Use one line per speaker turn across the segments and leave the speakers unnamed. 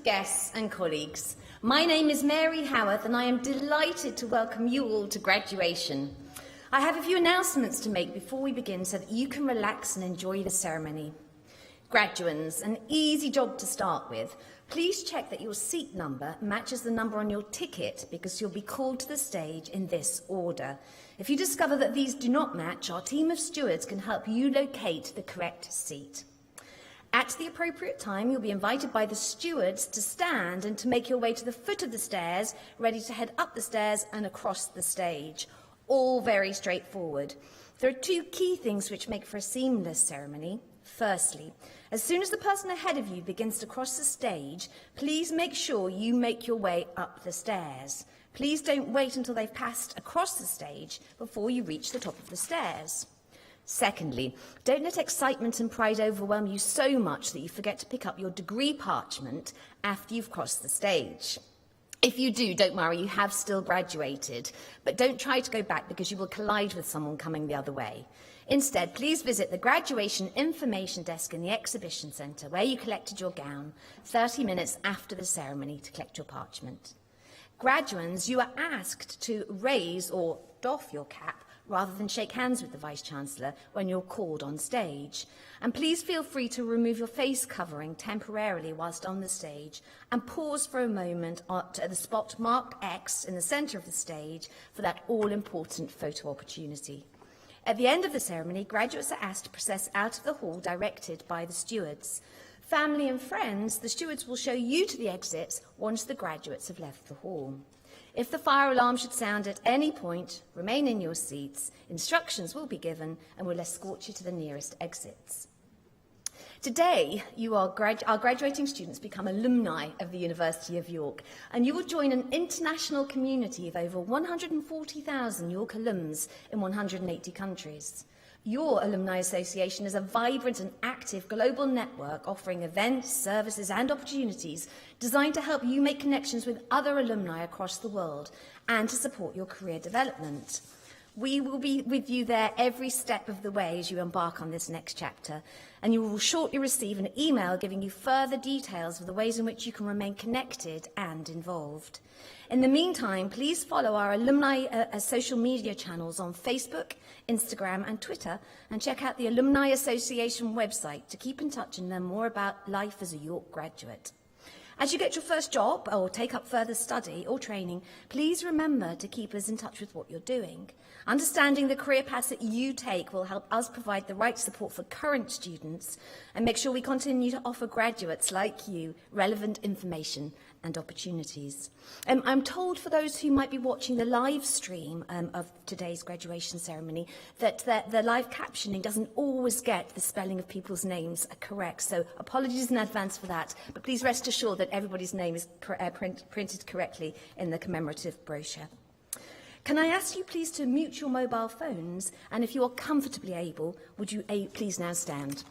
guests and colleagues. My name is Mary Haworth and I am delighted to welcome you all to graduation. I have a few announcements to make before we begin so that you can relax and enjoy the ceremony. Graduands, an easy job to start with. Please check that your seat number matches the number on your ticket because you'll be called to the stage in this order. If you discover that these do not match, our team of stewards can help you locate the correct seat. At the appropriate time, you'll be invited by the stewards to stand and to make your way to the foot of the stairs, ready to head up the stairs and across the stage. All very straightforward. There are two key things which make for a seamless ceremony. Firstly, as soon as the person ahead of you begins to cross the stage, please make sure you make your way up the stairs. Please don't wait until they've passed across the stage before you reach the top of the stairs. Secondly, don't let excitement and pride overwhelm you so much that you forget to pick up your degree parchment after you've crossed the stage. If you do, don't worry, you have still graduated, but don't try to go back because you will collide with someone coming the other way. Instead, please visit the graduation information desk in the exhibition centre where you collected your gown 30 minutes after the ceremony to collect your parchment. Graduands, you are asked to raise or doff your cap rather than shake hands with the Vice-Chancellor when you're called on stage. And please feel free to remove your face covering temporarily whilst on the stage and pause for a moment at the spot marked X in the centre of the stage for that all-important photo opportunity. At the end of the ceremony, graduates are asked to process out of the hall directed by the stewards. Family and friends, the stewards will show you to the exits once the graduates have left the hall. If the fire alarm should sound at any point, remain in your seats. Instructions will be given and will escort you to the nearest exits. Today, our graduating students become alumni of the University of York, and you will join an international community of over 140,000 York alums in 180 countries. Your Alumni Association is a vibrant and active global network offering events, services and opportunities designed to help you make connections with other alumni across the world and to support your career development. We will be with you there every step of the way as you embark on this next chapter, and you will shortly receive an email giving you further details of the ways in which you can remain connected and involved. In the meantime, please follow our alumni social media channels on Facebook, Instagram and Twitter, and check out the Alumni Association website to keep in touch and learn more about life as a York graduate. As you get your first job or take up further study or training, please remember to keep us in touch with what you're doing. Understanding the career paths that you take will help us provide the right support for current students and make sure we continue to offer graduates like you relevant information and opportunities. I'm told for those who might be watching the live stream of today's graduation ceremony that the live captioning doesn't always get the spelling of people's names correct, so apologies in advance for that, but please rest assured that everybody's name is printed correctly in the commemorative brochure. Can I ask you please to mute your mobile phones, and if you are comfortably able, would you please now stand?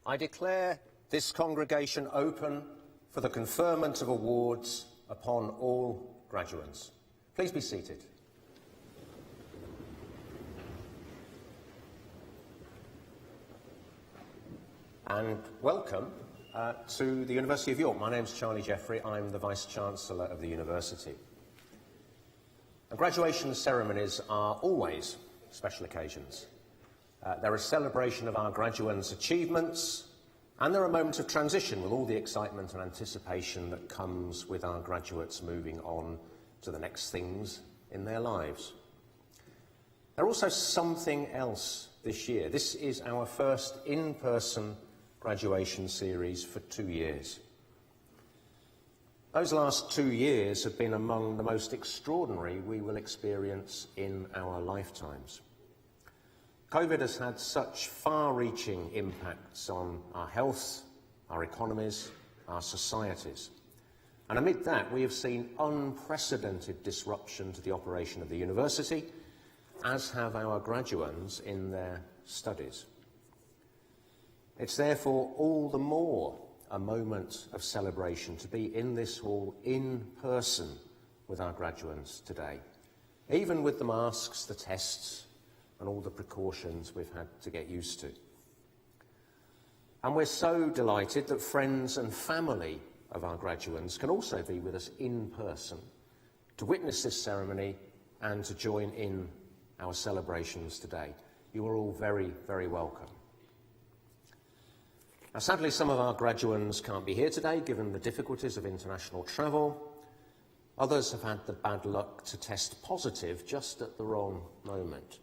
I declare this congregation open for the conferment of awards upon all graduates. Please be seated. And welcome to the University of York. My name's Charlie Jeffery. I'm the Vice-Chancellor of the University. And graduation ceremonies are always special occasions. They're a celebration of our graduates' achievements, and they're a moment of transition with all the excitement and anticipation that comes with our graduates moving on to the next things in their lives. They're also something else this year. This is our first in-person graduation series for 2 years. Those last 2 years have been among the most extraordinary we will experience in our lifetimes. COVID has had such far-reaching impacts on our health, our economies, our societies. And amid that, we have seen unprecedented disruption to the operation of the university, as have our graduands in their studies. It's therefore all the more a moment of celebration to be in this hall in person with our graduates today, even with the masks, the tests, and all the precautions we've had to get used to. And we're so delighted that friends and family of our graduates can also be with us in person to witness this ceremony and to join in our celebrations today. You are all very, very welcome. Now, sadly, some of our graduands can't be here today, given the difficulties of international travel. Others have had the bad luck to test positive just at the wrong moment.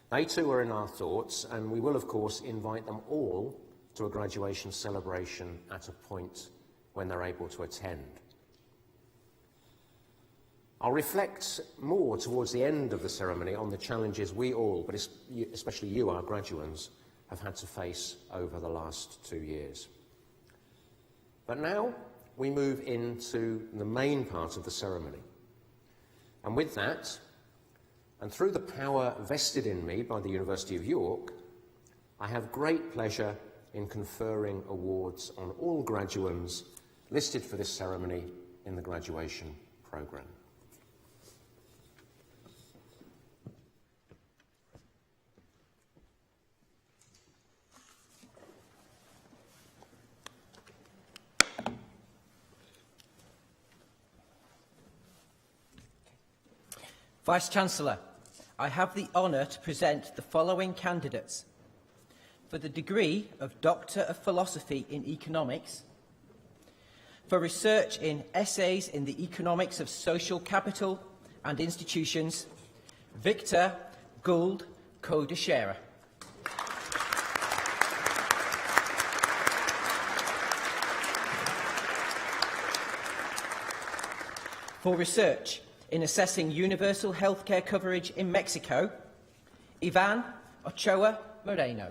They too are in our thoughts, and we will, of course, invite them all to a graduation celebration at a point when they're able to attend. I'll reflect more towards the end of the ceremony on the challenges we all, but especially you, our graduands, have had to face over the last 2 years. But now we move into the main part of the ceremony. And with that, and through the power vested in me by the University of York, I have great pleasure in conferring awards on all graduands listed for this ceremony in the graduation programme.
Vice-Chancellor, I have the honour to present the following candidates. For the degree of Doctor of Philosophy in Economics, for research in Essays in the Economics of Social Capital and Institutions, Victor Gould Codeshera. For research in assessing universal healthcare coverage in Mexico, Ivan Ochoa Moreno.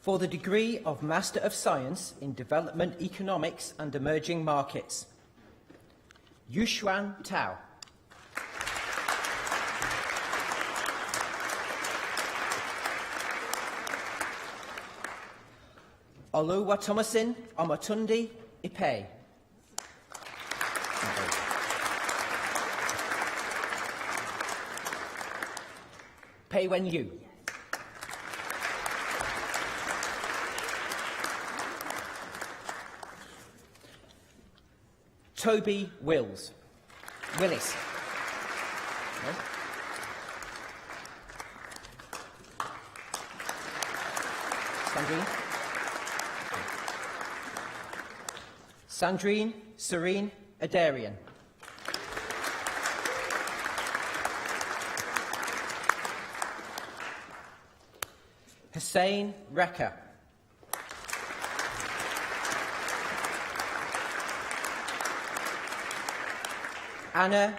For the degree of Master of Science in Development Economics and Emerging Markets, Yushuan Tao. Oluwatomisin Omotundi Ipe. Pei Wen Yu. Toby Willis. No? Sandrine Serene Adarian. Hussein Rekha. Anna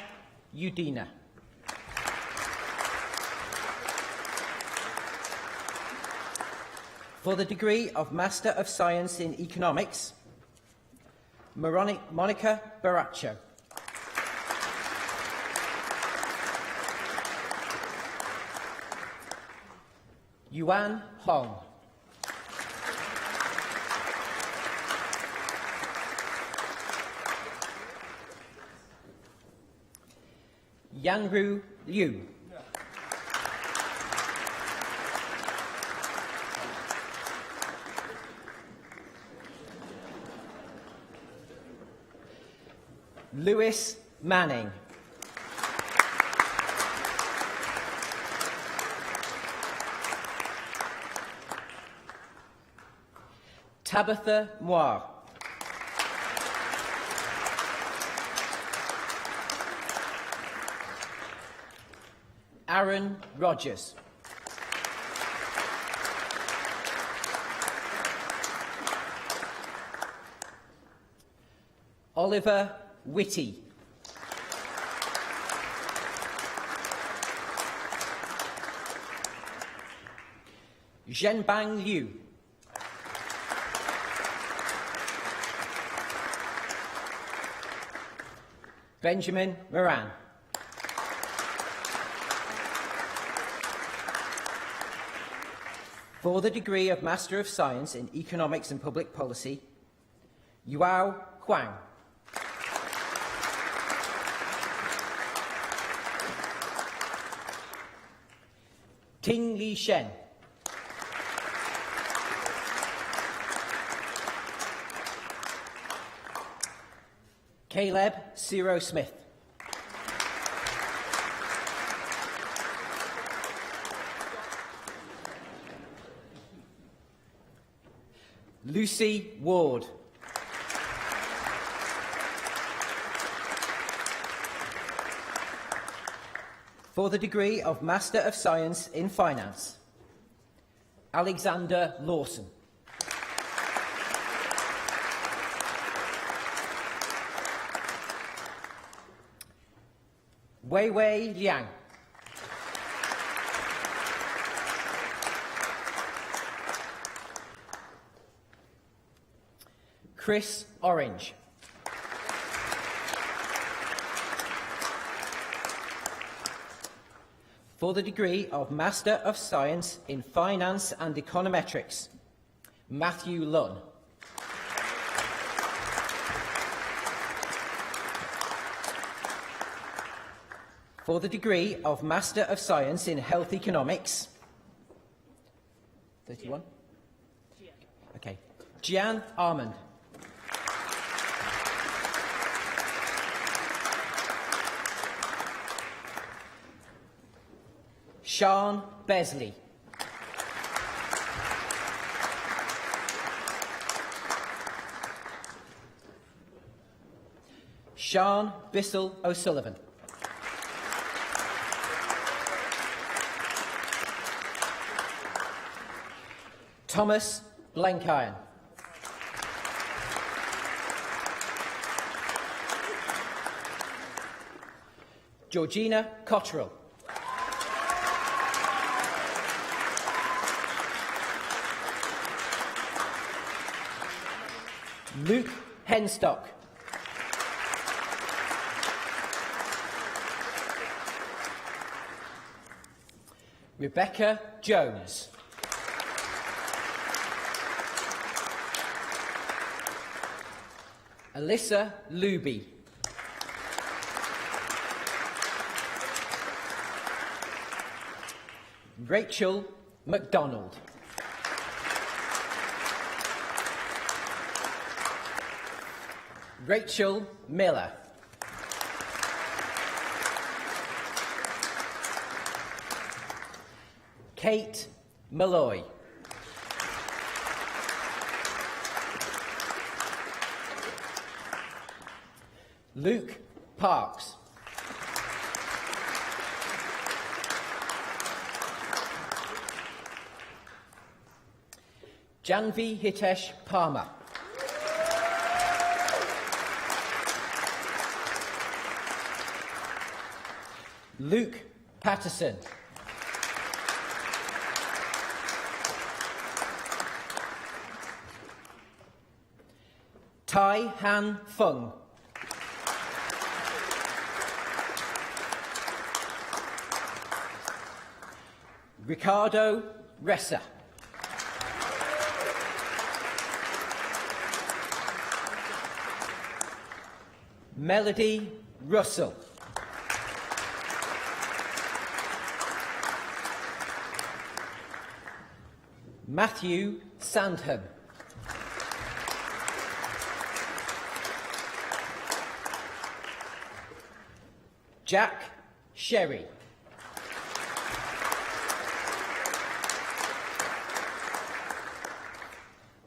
Udina. For the degree of Master of Science in Economics, Monica Baraccio. Yuan Hong. Yanru Liu. Lewis Manning. Tabitha Moir. Aaron Rogers. Oliver Whitty. Zhenbang Liu. Benjamin Moran. For the degree of Master of Science in Economics and Public Policy, Yuao Huang. Ting Li Shen. Caleb Ciro Smith. Lucy Ward. For the degree of Master of Science in Finance, Alexander Lawson. Weiwei Liang. Chris Orange. For the degree of Master of Science in Finance and Econometrics, Matthew Lunn. For the degree of Master of Science in Health Economics, 31? Okay. Gian Armand. Sean Besley. Sean Bissell O'Sullivan. Thomas Blenkiron. Georgina Cotterill. Luke Henstock. Rebecca Jones. Alyssa Luby. Rachel MacDonald. Rachel Miller. Kate Malloy. Luke Parks. Janvi Hitesh Palmer. Luke Patterson. Tai Han Fung. Ricardo Ressa. Melody Russell. Matthew Sandham. Jack Sherry.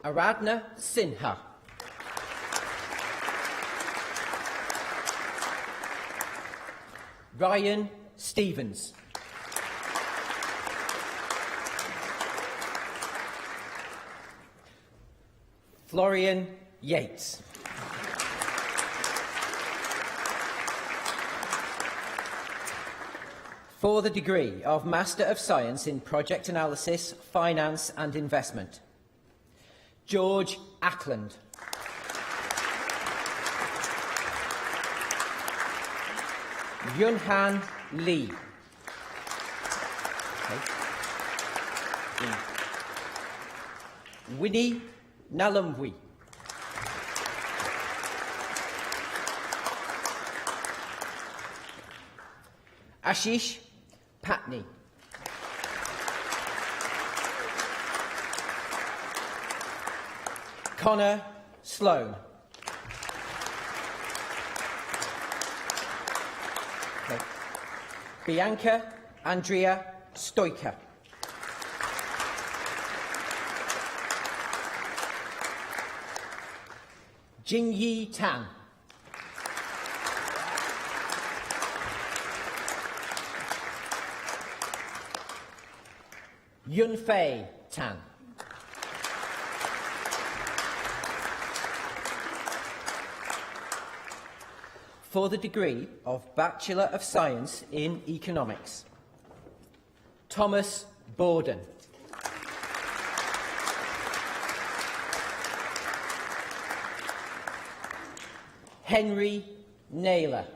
Aradhna Sinha. Ryan Stevens. Florian Yates. For the degree of Master of Science in Project Analysis, Finance and Investment, George Ackland. Yunhan Lee. Winnie Nalumwi. Ashish Patney. Connor Sloan. Bianca Andrea Stoica. Jingyi Tan. Yunfei Tan. For the degree of Bachelor of Science in Economics, Thomas Borden. Henry Naylor.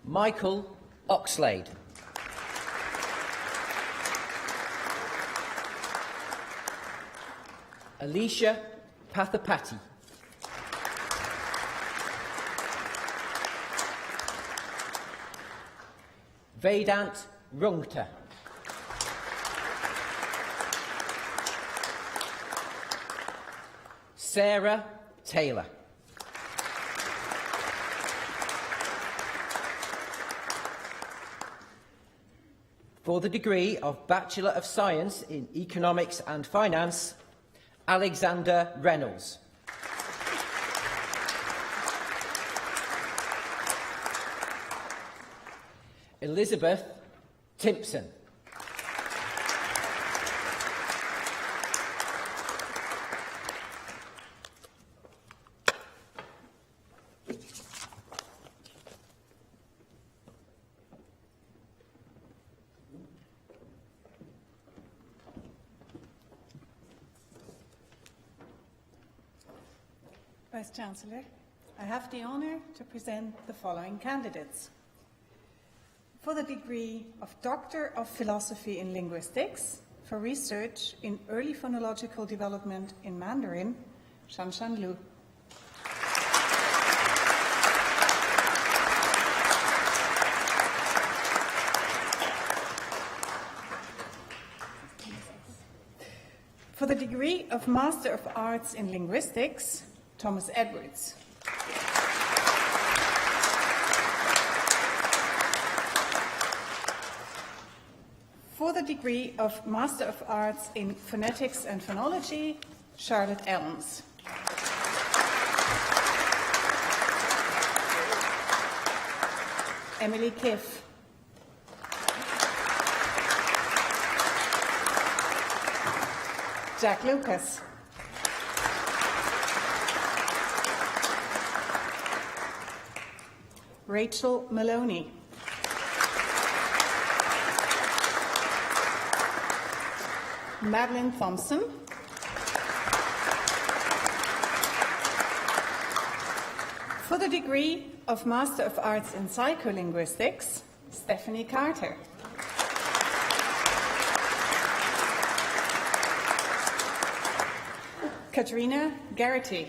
Michael Oxlade. Alicia Pathapati. Vedant Rungta. Sarah Taylor. For the degree of Bachelor of Science in Economics and Finance, Alexander Reynolds. Elizabeth Timpson.
Vice-Chancellor, I have the honour to present the following candidates. For the degree of Doctor of Philosophy in Linguistics, for research in early phonological development in Mandarin, Shanshan Lu. For the degree of Master of Arts in Linguistics, Thomas Edwards. For the degree of Master of Arts in Phonetics and Phonology, Charlotte Elms. Emily Kiff. Jack Lucas. Rachel Maloney. Madeline Thompson. For the degree of Master of Arts in Psycholinguistics, Stephanie Carter. Katrina Garrity.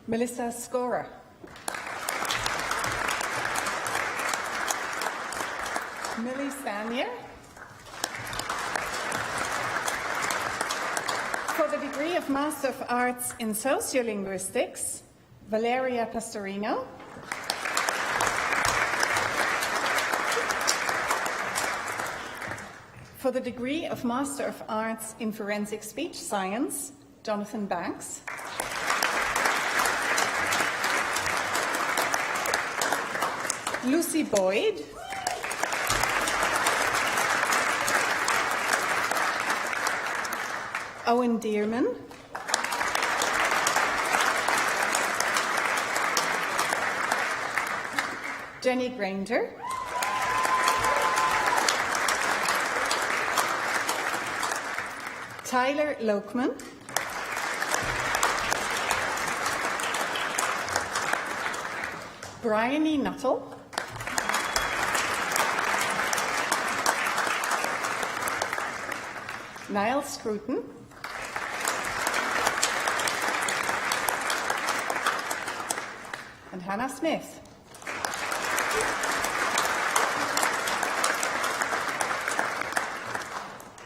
Melissa Scorer. Millie Stanier. For the degree of Master of Arts in Sociolinguistics, Valeria Pastorino. For the degree of Master of Arts in Forensic Speech Science, Jonathan Banks. Lucy Boyd. Owen Dearman. Jenny Granger. Tyler Lokman. Bryony Nuttall. Niall Scruton. And Hannah Smith.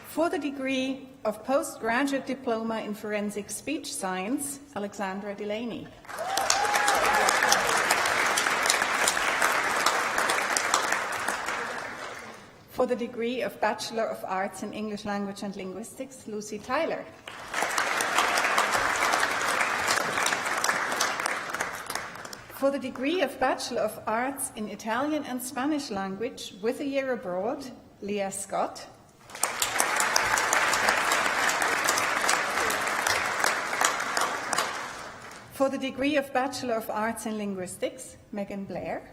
For the degree of Postgraduate Diploma in Forensic Speech Science, Alexandra Delaney. For the degree of Bachelor of Arts in English Language and Linguistics, Lucy Tyler. For the degree of Bachelor of Arts in Italian and Spanish Language with a year abroad, Leah Scott. For the degree of Bachelor of Arts in Linguistics, Megan Blair.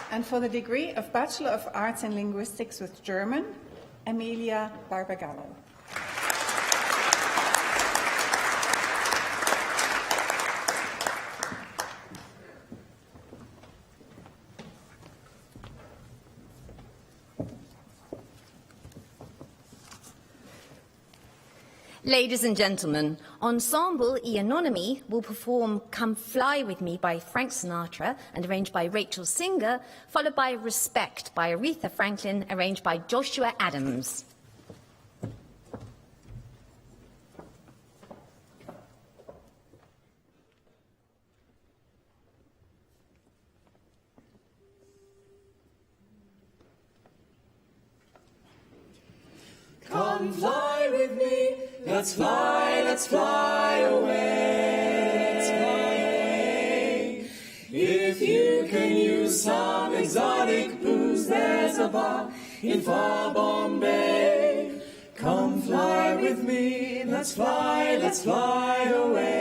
And for the degree of Bachelor of Arts in Linguistics with German, Emilia Barbagallo.
Ladies and gentlemen, Ensemble Anonimi will perform Come Fly With Me by Frank Sinatra and arranged by Rachel Singer, followed by Respect by Aretha Franklin, arranged by Joshua Adams.
Come fly with me, let's fly away. Let's fly away. If you can use some exotic booze, there's a bar in far Bombay. Come fly with me, let's fly away.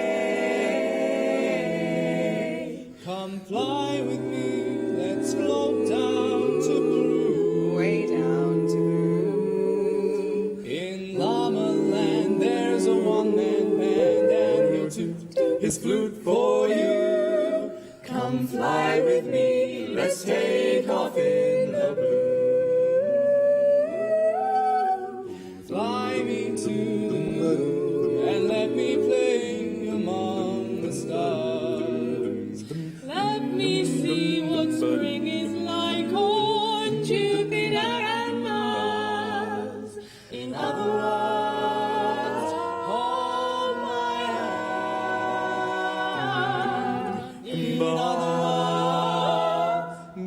Come fly with me, let's float down to Peru.
Way down to
one-man band, and he'll toot his flute for you. Come fly with me, let's take off in the blue. Fly me to the moon and let me play among the stars. Let me see what spring is like on Jupiter and Mars. In other words,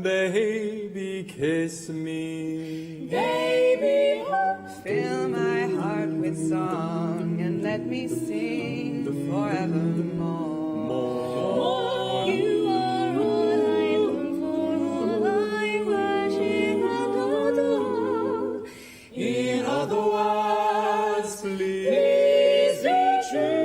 baby, kiss me. Baby,
fill my heart with song and let me sing forevermore.
You are all I long for, all I worship and adore. In other words, please be true.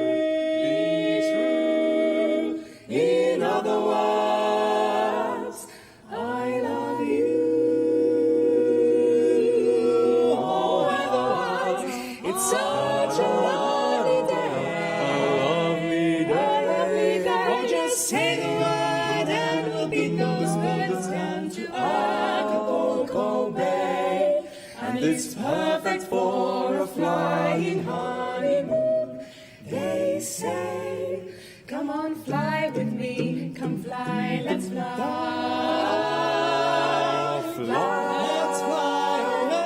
In other words, I love you. such a lovely day. Oh, just say the word and we'll beat those birds down to Acapulco Bay. And it's perfect for a flying honeymoon, they say. Come on, fly with me, come fly, let's fly. Fly, let's fly away.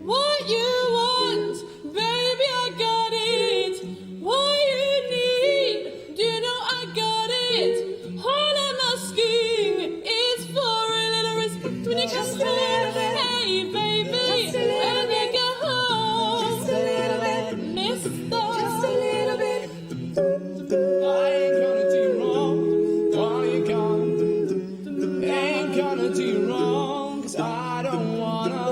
What you want, baby, I got it. What you need, do you know I got it. All I'm asking is for a little respect when you come home. Hey, baby, when you get home, just a little bit, mister, just a little bit.
I ain't gonna do you wrong. Why you gonna? Ain't gonna do you wrong, 'cause I don't wanna.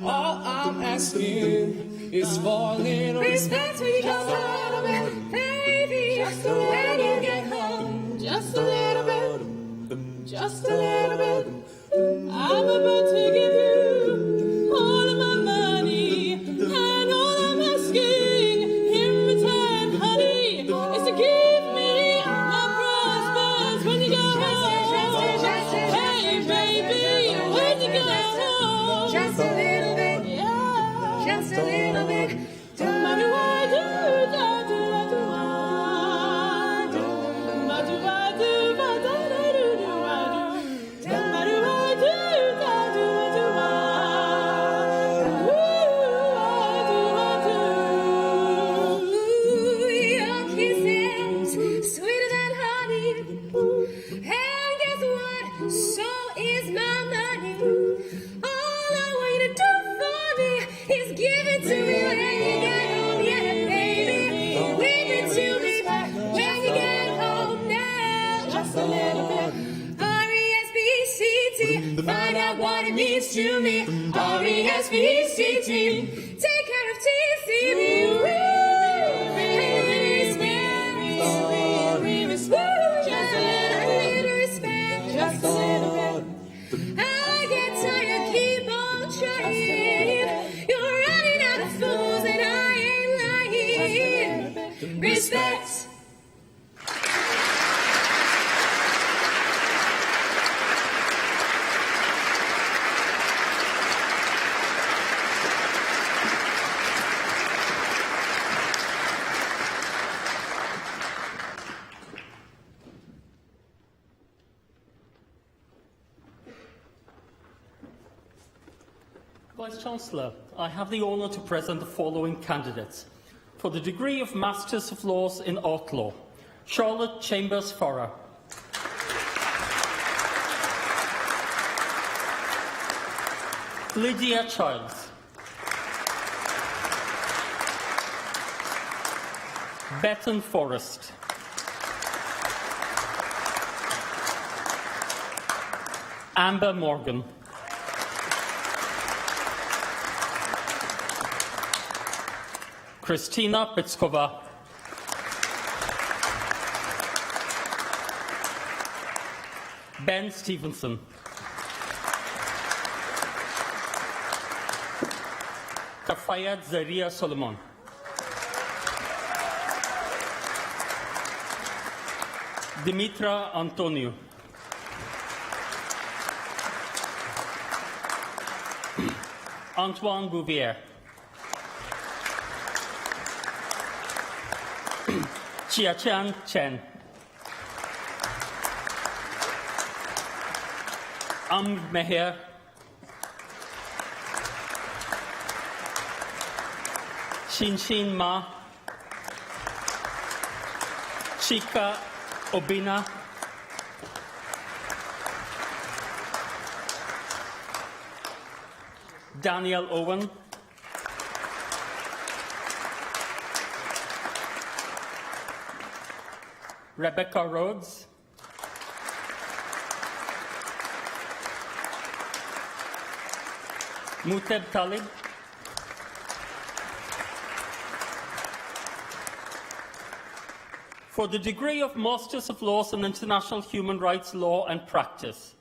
All I'm asking is for a little
Respect when you come home, baby, just when you get home, just a little bit, just a little bit. I'm about to give you all of my money, and all I'm asking in return, honey, is to give me my prospers when you go home. Hey, baby, when you go home, just a little bit, yeah, just a little bit. Do do do do do do do your kisses sweeter than honey, and guess what? So is my money. All I want you to do for me is give it to me when you get home, yeah, baby. Leave it to me when you get home now. Just a little bit. R-E-S-P-C-T. Find out what it means to me. R-E-S-P-C-T. Take care of TCB. Just a little respect. Just a little bit. I get tired, keep on trying. You're running out of fools and I ain't lying. Respect.
Vice-Chancellor, I have the honour to present the following candidates. For the degree of Masters of Laws in Art Law, Charlotte Chambers Farrer. Lydia Childs. Bethan Forrest. Amber Morgan. Kristina Pitskova. Ben Stevenson. Kafayat Zaria Solomon. Dimitra Antonio. Antoine Bouvier. Chia-Chan Chen. Meher. Shinshin Ma. Chika Obina. Daniel Owen. Rebecca Rhodes, Muteb Talib, for the degree of Masters of Laws in International Human Rights Law and Practice,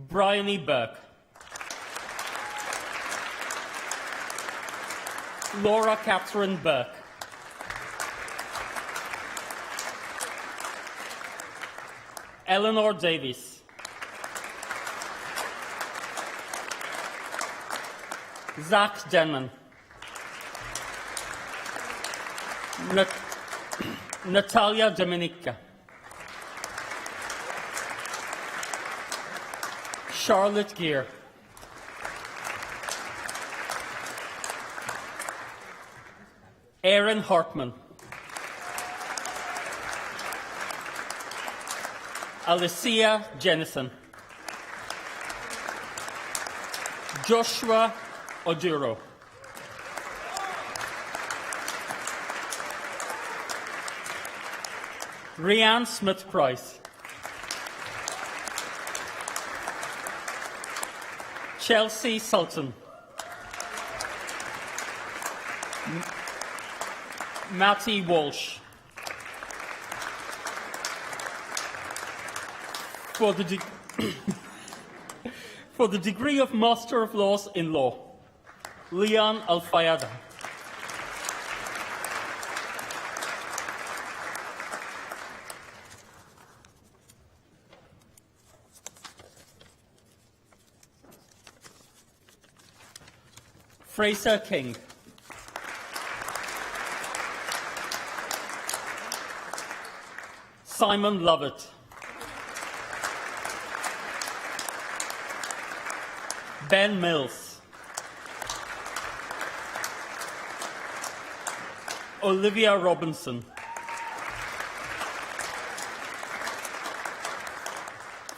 Brian E. Burke, Laura Catherine Burke, Eleanor Davies, Zach Denman, Natalia Dominica, Charlotte Gear, Aaron Hartman, Alicia Jennison, Joshua Oduro, Rianne Smith-Price, Chelsea Sultan, Matty Walsh, for the degree of Master of Laws in Law, Leon Al-Fayada, Fraser King, Simon Lovett, Ben Mills, Olivia Robinson,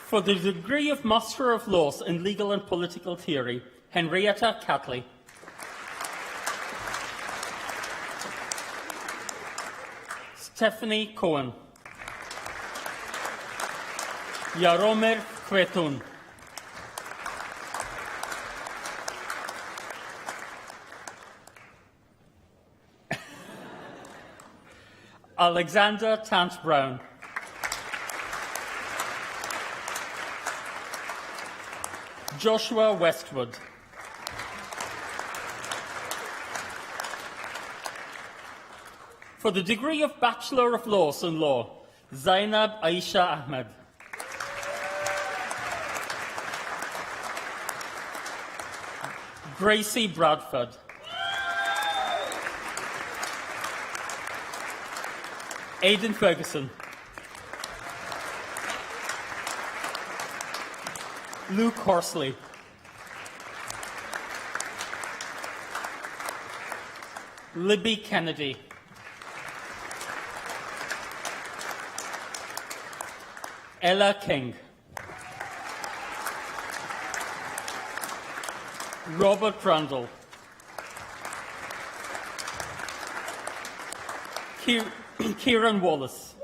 for the degree of Master of Laws in Legal and Political Theory, Henrietta Catley, Stephanie Cohen, Jaromir Kvetun, Alexander Tant Brown, Joshua Westwood, for the degree of Bachelor of Laws in Law, Zainab Aisha Ahmed, Gracie Bradford, Aidan Ferguson, Luke Horsley, Libby Kennedy, Ella King, Robert Randall, Kieran Wallace,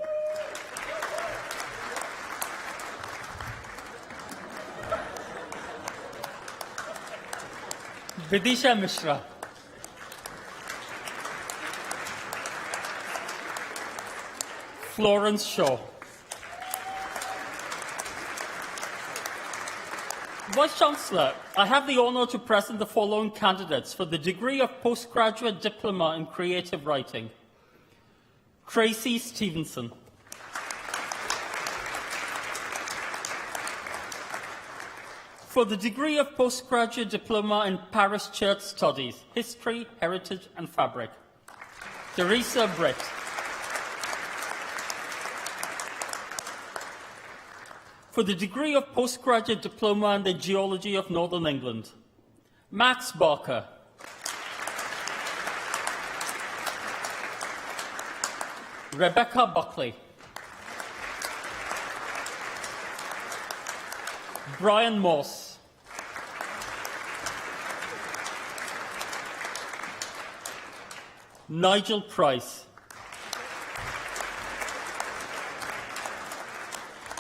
Vidisha Mishra, Florence Shaw. Vice-Chancellor, I have the honour to present the following candidates for the degree of Postgraduate Diploma in Creative Writing. Tracy Stevenson, for the degree of Postgraduate Diploma in Parish Church Studies, History, Heritage and Fabric, Teresa Britt, for the degree of Postgraduate Diploma in the Geology of Northern England, Max Barker, Rebecca Buckley, Brian Moss, Nigel Price,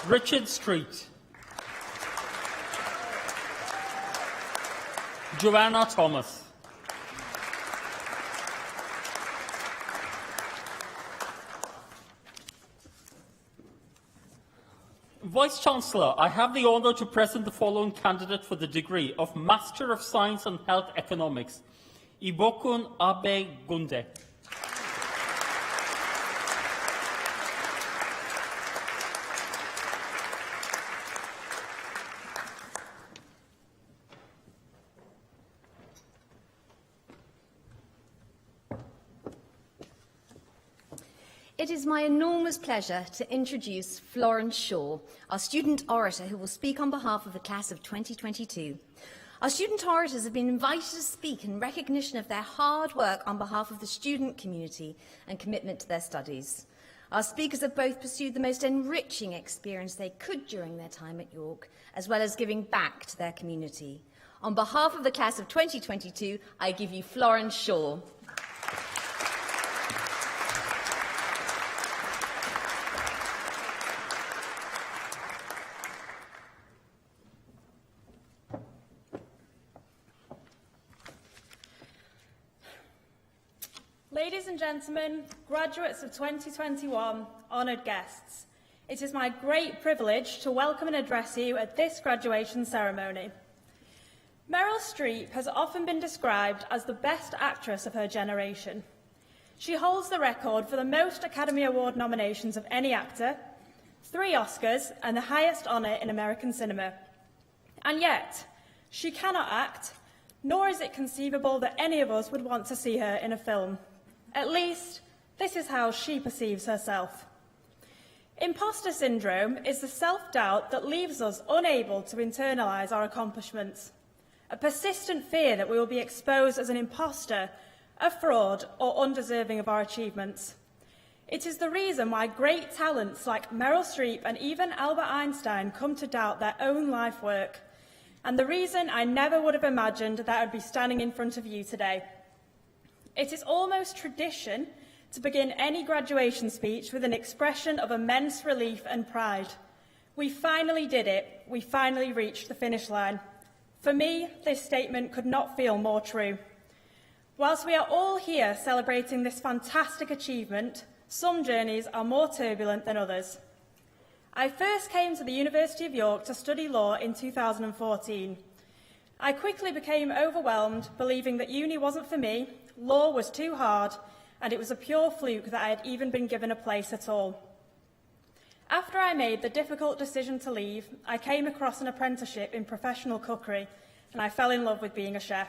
Richard Street. Joanna Thomas. Vice-Chancellor, I have the honour to present the following candidate for the degree of Master of Science and Health Economics, Ibokun Abegunde.
It is my enormous pleasure to introduce Florence Shaw, our student orator who will speak on behalf of the class of 2022. Our student orators have been invited to speak in recognition of their hard work on behalf of the student community and commitment to their studies. Our speakers have both pursued the most enriching experience they could during their time at York, as well as giving back to their community. On behalf of the class of 2022, I give you Florence Shaw.
Ladies and gentlemen, graduates of 2021, honoured guests, it is my great privilege to welcome and address you at this graduation ceremony. Meryl Streep has often been described as the best actress of her generation. She holds the record for the most Academy Award nominations of any actor, 3 Oscars, and the highest honour in American cinema. And yet, she cannot act, nor is it conceivable that any of us would want to see her in a film. At least, this is how she perceives herself. Imposter syndrome is the self-doubt that leaves us unable to internalise our accomplishments, a persistent fear that we will be exposed as an imposter, a fraud, or undeserving of our achievements. It is the reason why great talents like Meryl Streep and even Albert Einstein come to doubt their own life work, and the reason I never would have imagined that I would be standing in front of you today. It is almost tradition to begin any graduation speech with an expression of immense relief and pride. We finally did it. We finally reached the finish line. For me, this statement could not feel more true. Whilst we are all here celebrating this fantastic achievement, some journeys are more turbulent than others. I first came to the University of York to study law in 2014. I quickly became overwhelmed, believing that uni wasn't for me, law was too hard, and it was a pure fluke that I had even been given a place at all. After I made the difficult decision to leave, I came across an apprenticeship in professional cookery, and I fell in love with being a chef.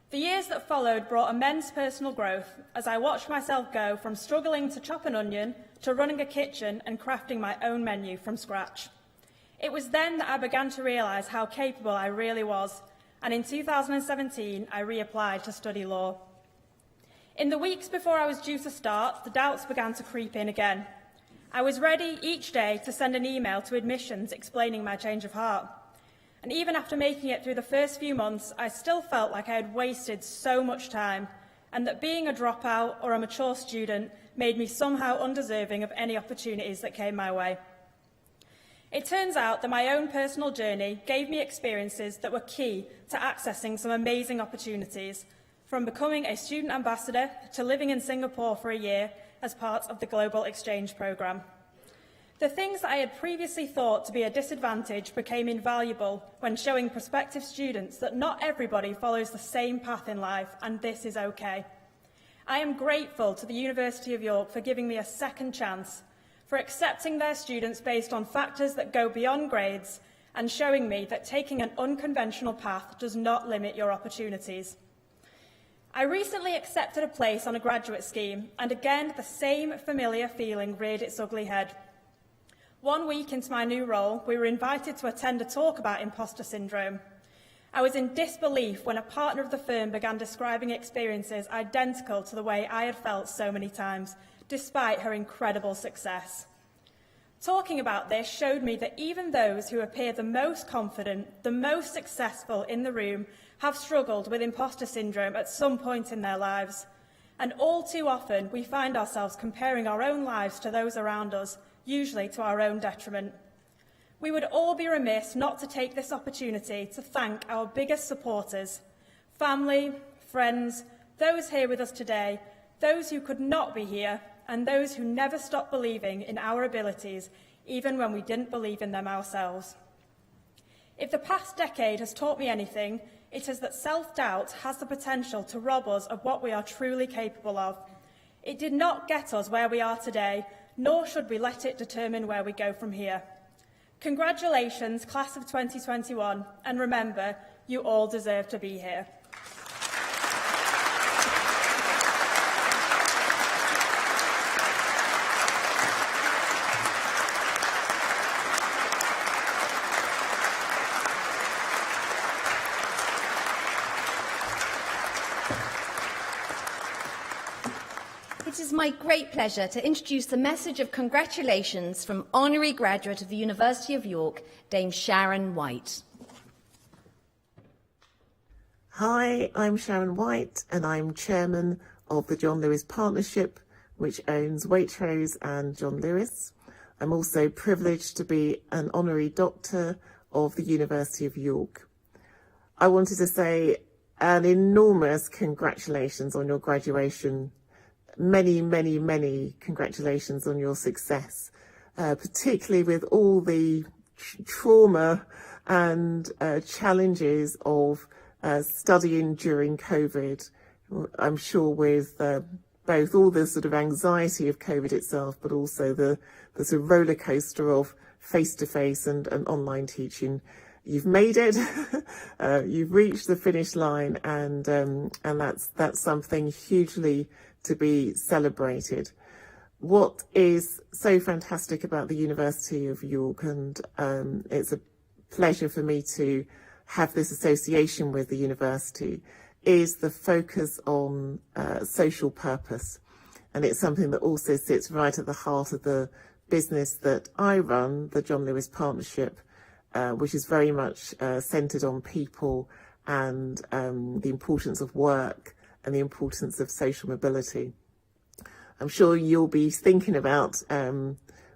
The years that followed brought immense personal growth as I watched myself go from struggling to chop an onion to running a kitchen and crafting my own menu from scratch. It was then that I began to realise how capable I really was, and in 2017 I reapplied to study law. In the weeks before I was due to start, the doubts began to creep in again. I was ready each day to send an email to admissions explaining my change of heart. And even after making it through the first few months, I still felt like I had wasted so much time, and that being a dropout or a mature student made me somehow undeserving of any opportunities that came my way. It turns out that my own personal journey gave me experiences that were key to accessing some amazing opportunities, from becoming a student ambassador to living in Singapore for a year as part of the Global Exchange Programme. The things that I had previously thought to be a disadvantage became invaluable when showing prospective students that not everybody follows the same path in life, and this is okay. I am grateful to the University of York for giving me a second chance, for accepting their students based on factors that go beyond grades, and showing me that taking an unconventional path does not limit your opportunities. I recently accepted a place on a graduate scheme, and again the same familiar feeling reared its ugly head. 1 week into my new role, we were invited to attend a talk about imposter syndrome. I was in disbelief when a partner of the firm began describing experiences identical to the way I had felt so many times, despite her incredible success. Talking about this showed me that even those who appear the most confident, the most successful in the room, have struggled with imposter syndrome at some point in their lives. And all too often, we find ourselves comparing our own lives to those around us, usually to our own detriment. We would all be remiss not to take this opportunity to thank our biggest supporters, family, friends, those here with us today, those who could not be here, and those who never stopped believing in our abilities, even when we didn't believe in them ourselves. If the past decade has taught me anything, it is that self-doubt has the potential to rob us of what we are truly capable of. It did not get us where we are today, nor should we let it determine where we go from here. Congratulations, class of 2021, and remember, you all deserve to be here.
It is my great pleasure to introduce the message of congratulations from Honorary Graduate of the University of York, Dame Sharon White.
Hi, I'm Sharon White and I'm Chairman of the John Lewis Partnership, which owns Waitrose and John Lewis. I'm also privileged to be an Honorary Doctor of the University of York. I wanted to say an enormous congratulations on your graduation. Many, many, many congratulations on your success, particularly with all the trauma and challenges of studying during COVID. I'm sure with both all the sort of anxiety of COVID itself, but also the sort of roller coaster of face-to-face and online teaching. You've made it, you've reached the finish line, and that's something hugely to be celebrated. What is so fantastic about the University of York, and it's a pleasure for me to have this association with the university, is the focus on social purpose. And it's something that also sits right at the heart of the business that I run, the John Lewis Partnership, which is very much centred on people and the importance of work and the importance of social mobility. I'm sure you'll be thinking about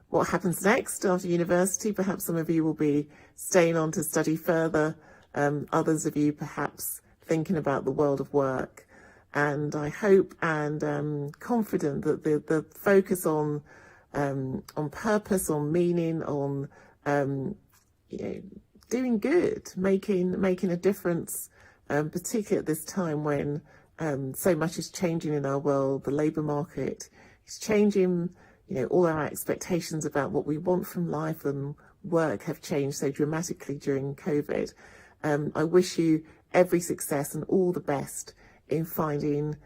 what happens next after university. Perhaps some of you will be staying on to study further. Others of you perhaps thinking about the world of work. And I hope and confident that the focus on purpose, on meaning, on doing good, making a difference, particularly at this time when so much is changing in our world. The labour market is changing. All our expectations about what we want from life and work have changed so dramatically during COVID. I wish you every success and all the best in finding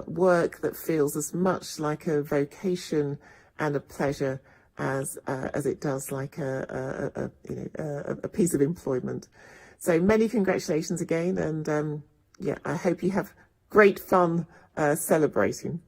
work that feels as much like a vocation and a pleasure as it does like a piece of employment. So many congratulations again, and I hope you have great fun celebrating.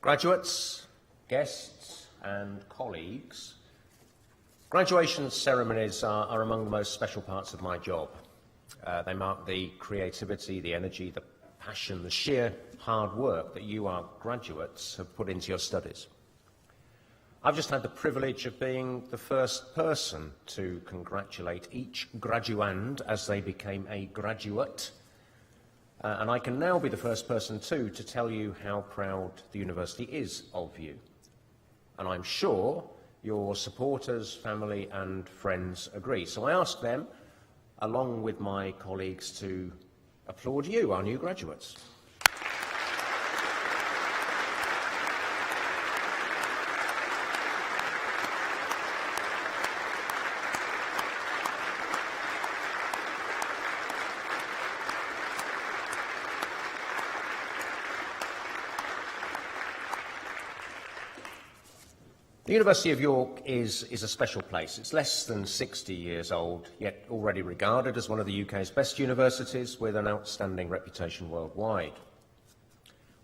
Graduates, guests and colleagues, graduation ceremonies are among the most special parts of my job. They mark the creativity, the energy, the passion, the sheer hard work that you, our graduates, have put into your studies. I've just had the privilege of being the first person to congratulate each graduand as they became a graduate. And I can now be the first person too to tell you how proud the university is of you. And I'm sure your supporters, family and friends agree. So I ask them, along with my colleagues, to applaud you, our new graduates. The University of York is a special place. It's less than 60 years old, yet already regarded as one of the UK's best universities with an outstanding reputation worldwide.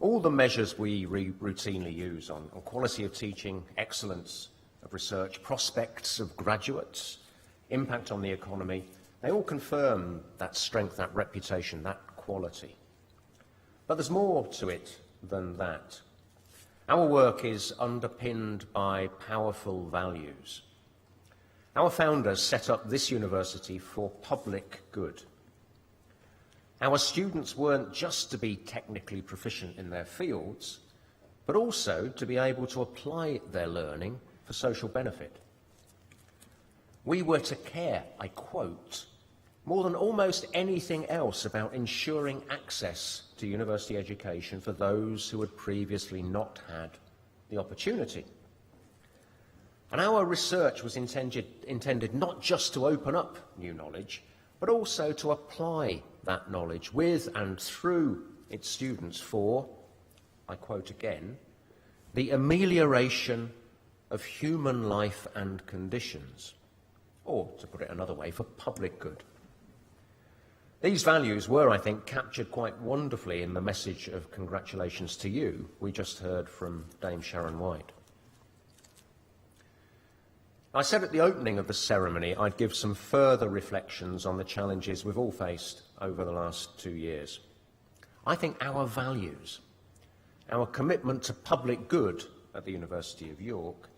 All the measures we routinely use on quality of teaching, excellence, of research, prospects of graduates, impact on the economy, they all confirm that strength, that reputation, that quality. But there's more to it than that. Our work is underpinned by powerful values. Our founders set up this university for public good. Our students weren't just to be technically proficient in their fields, but also to be able to apply their learning for social benefit. We were to care, I quote, more than almost anything else about ensuring access to university education for those who had previously not had the opportunity. And our research was intended not just to open up new knowledge, but also to apply that knowledge with and through its students for, I quote again, the amelioration of human life and conditions, or, to put it another way, for public good. These values were, I think, captured quite wonderfully in the message of congratulations to you we just heard from Dame Sharon White. I said at the opening of the ceremony I'd give some further reflections on the challenges we've all faced over the last 2 years. I think our values, our commitment to public good at the University of York,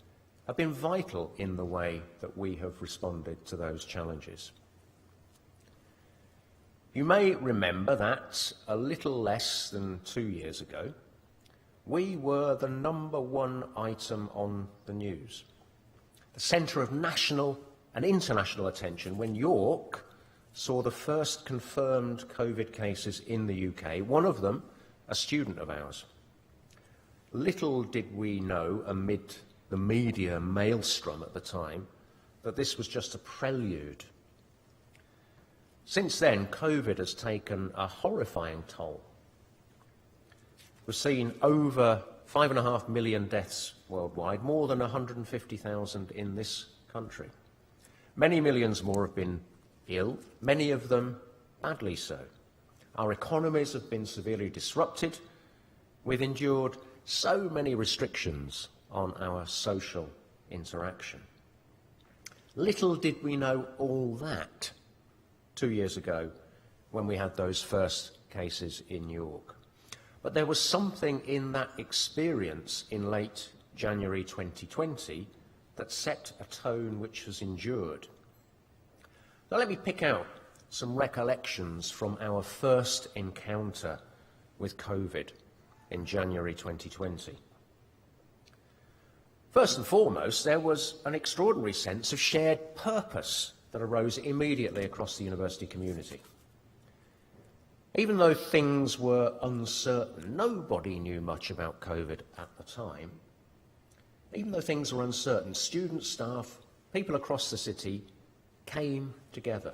have been vital in the way that we have responded to those challenges. You may remember that a little less than 2 years ago, we were the #1 item on the news, the centre of national and international attention when York saw the first confirmed COVID cases in the UK, one of them a student of ours. Little did we know, amid the media maelstrom at the time, that this was just a prelude. Since then, COVID has taken a horrifying toll. We've seen over 5.5 million deaths worldwide, more than 150,000 in this country. Many millions more have been ill, many of them badly so. Our economies have been severely disrupted. We've endured so many restrictions on our social interaction. Little did we know all that 2 years ago when we had those first cases in York. But there was something in that experience in late January 2020 that set a tone which has endured. Now let me pick out some recollections from our first encounter with COVID in January 2020. First and foremost, there was an extraordinary sense of shared purpose that arose immediately across the university community. Even though things were uncertain, nobody knew much about COVID at the time. Even though things were uncertain, students, staff, people across the city came together.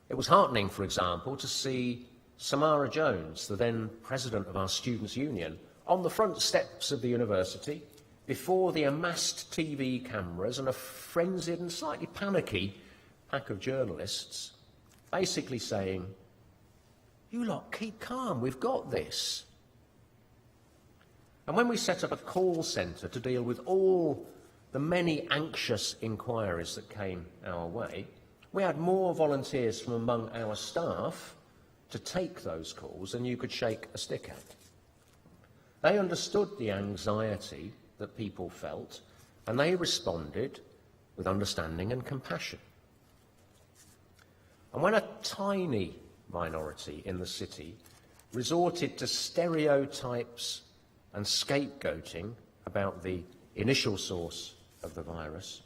It was heartening, for example, to see Samara Jones, the then president of our Students' Union, on the front steps of the university before the amassed TV cameras and a frenzied and slightly panicky pack of journalists, basically saying, "You lot keep calm, we've got this." And when we set up a call centre to deal with all the many anxious inquiries that came our way, we had more volunteers from among our staff to take those calls than you could shake a stick at. They understood the anxiety that people felt, and they responded with understanding and compassion. And when a tiny minority in the city resorted to stereotypes and scapegoating about the initial source of the virus,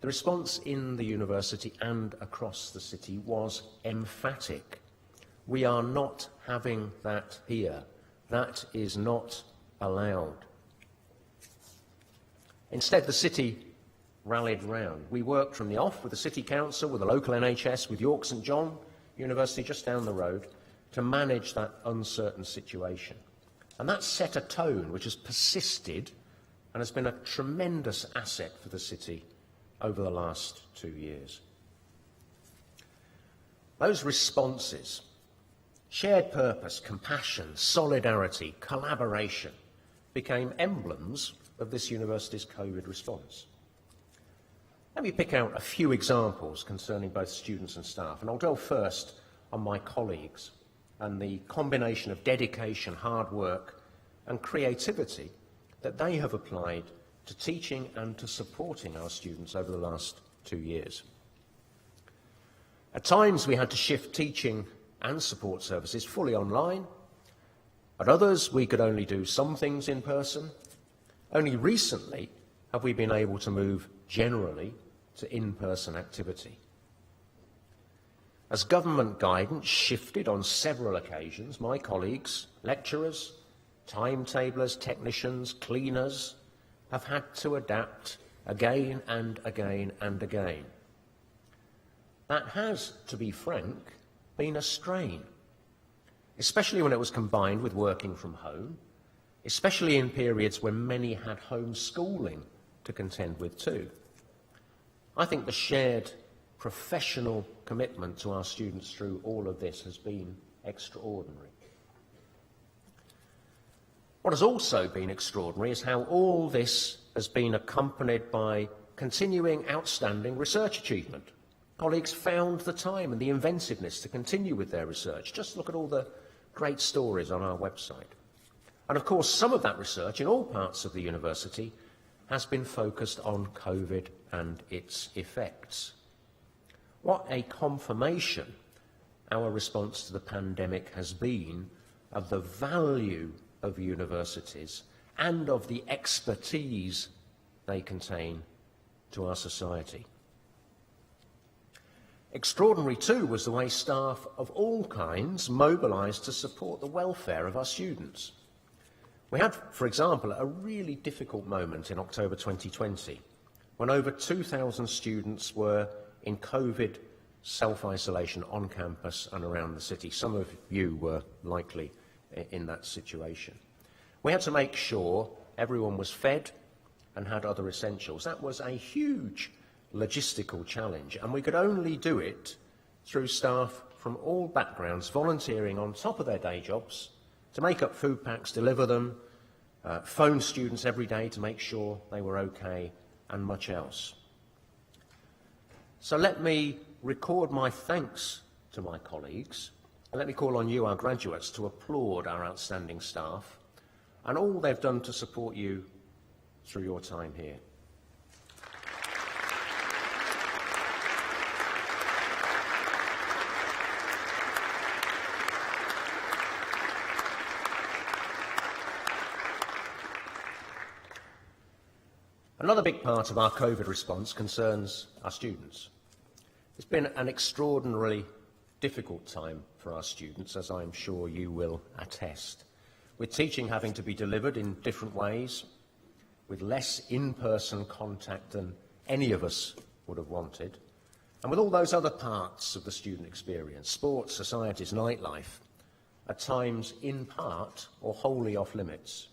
the response in the university and across the city was emphatic. We are not having that here. That is not allowed. Instead, the city rallied round. We worked from the off with the City Council, with the local NHS, with York St John University just down the road to manage that uncertain situation. And that set a tone which has persisted and has been a tremendous asset for the city over the last 2 years. Those responses, shared purpose, compassion, solidarity, collaboration, became emblems of this university's COVID response. Let me pick out a few examples concerning both students and staff, and I'll dwell first on my colleagues and the combination of dedication, hard work and creativity that they have applied to teaching and to supporting our students over the last 2 years. At times we had to shift teaching and support services fully online. At others we could only do some things in person. Only recently have we been able to move generally to in-person activity. As government guidance shifted on several occasions, my colleagues, lecturers, timetablers, technicians, cleaners, have had to adapt again and again and again. That has, to be frank, been a strain, especially when it was combined with working from home, especially in periods when many had homeschooling to contend with too. I think the shared professional commitment to our students through all of this has been extraordinary. What has also been extraordinary is how all this has been accompanied by continuing outstanding research achievement. Colleagues found the time and the inventiveness to continue with their research. Just look at all the great stories on our website. And of course, some of that research in all parts of the university has been focused on COVID and its effects. What a confirmation our response to the pandemic has been of the value of universities and of the expertise they contain to our society. Extraordinary too was the way staff of all kinds mobilised to support the welfare of our students. We had, for example, a really difficult moment in October 2020 when over 2,000 students were in COVID self-isolation on campus and around the city. Some of you were likely in that situation. We had to make sure everyone was fed and had other essentials. That was a huge logistical challenge, and we could only do it through staff from all backgrounds volunteering on top of their day jobs to make up food packs, deliver them, phone students every day to make sure they were okay, and much else. So let me record my thanks to my colleagues, and let me call on you, our graduates, to applaud our outstanding staff and all they've done to support you through your time here. Another big part of our COVID response concerns our students. It's been an extraordinarily difficult time for our students, as I'm sure you will attest, with teaching having to be delivered in different ways, with less in-person contact than any of us would have wanted, and with all those other parts of the student experience, sports, societies, nightlife, at times in part or wholly off limits.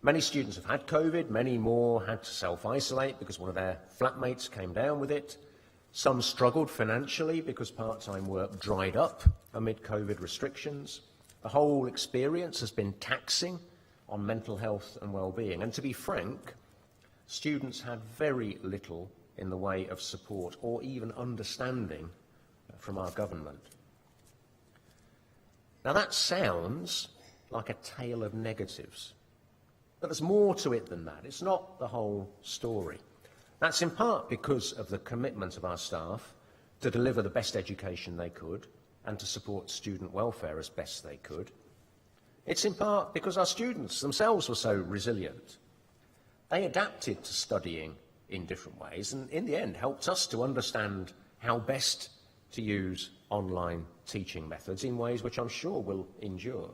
Many students have had COVID, many more had to self-isolate because one of their flatmates came down with it. Some struggled financially because part-time work dried up amid COVID restrictions. The whole experience has been taxing on mental health and well-being. And to be frank, students had very little in the way of support or even understanding from our government. Now that sounds like a tale of negatives. But there's more to it than that. It's not the whole story. That's in part because of the commitment of our staff to deliver the best education they could and to support student welfare as best they could. It's in part because our students themselves were so resilient. They adapted to studying in different ways and in the end helped us to understand how best to use online teaching methods in ways which I'm sure will endure.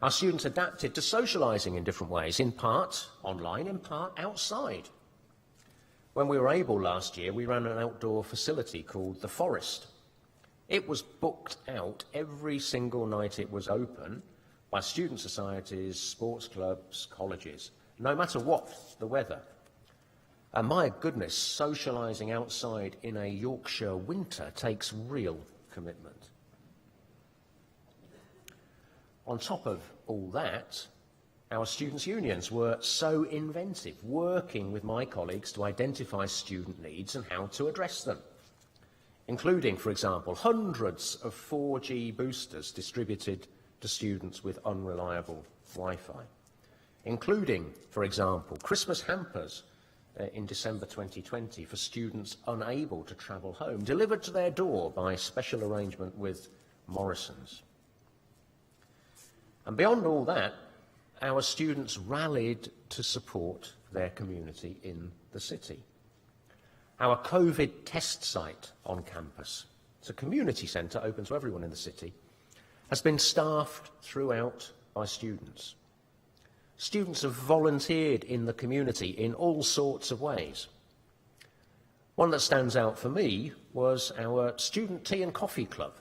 Our students adapted to socialising in different ways, in part online, in part outside. When we were able last year, we ran an outdoor facility called the Forest. It was booked out every single night it was open by student societies, sports clubs, colleges, no matter what the weather. And my goodness, socialising outside in a Yorkshire winter takes real commitment. On top of all that, our students' unions were so inventive, working with my colleagues to identify student needs and how to address them, including, for example, hundreds of 4G boosters distributed to students with unreliable Wi-Fi, including, for example, Christmas hampers in December 2020 for students unable to travel home, delivered to their door by special arrangement with Morrison's. And beyond all that, our students rallied to support their community in the city. Our COVID test site on campus, it's a community centre open to everyone in the city, has been staffed throughout by students. Students have volunteered in the community in all sorts of ways. One that stands out for me was our Student Tea and Coffee Club,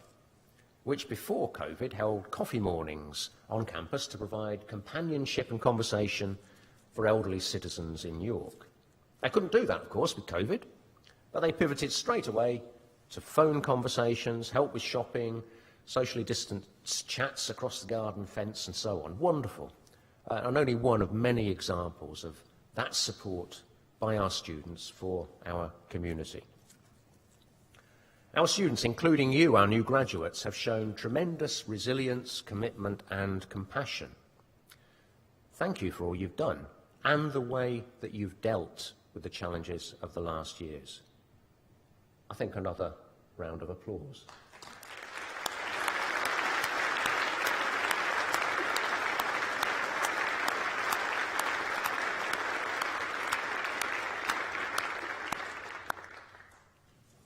which before COVID held coffee mornings on campus to provide companionship and conversation for elderly citizens in York. They couldn't do that, of course, with COVID, but they pivoted straight away to phone conversations, help with shopping, socially distanced chats across the garden fence and so on. Wonderful. And only one of many examples of that support by our students for our community. Our students, including you, our new graduates, have shown tremendous resilience, commitment and compassion. Thank you for all you've done and the way that you've dealt with the challenges of the last years. I think another round of applause.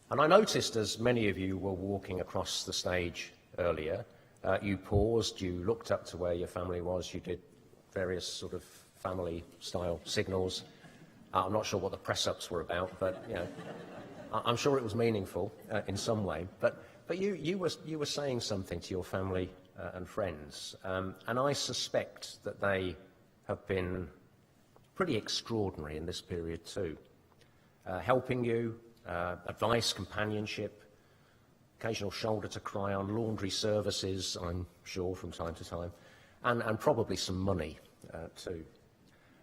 And I noticed as many of you were walking across the stage earlier, you paused, you looked up to where your family was, you did various sort of family-style signals. I'm not sure what the press-ups were about, but you know, I'm sure it was meaningful in some way. But you were saying something to your family and friends, and I suspect that they have been pretty extraordinary in this period too, helping you. Advice, companionship, occasional shoulder to cry on, laundry services, I'm sure, from time to time, and probably some money too.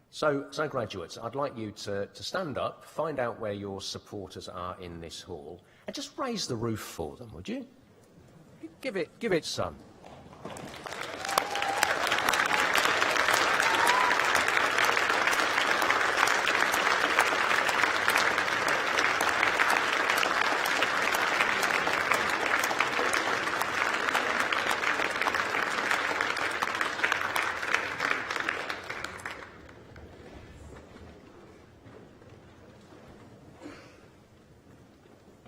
So graduates, I'd like you to stand up, find out where your supporters are in this hall, and just raise the roof for them, would you? Give it some.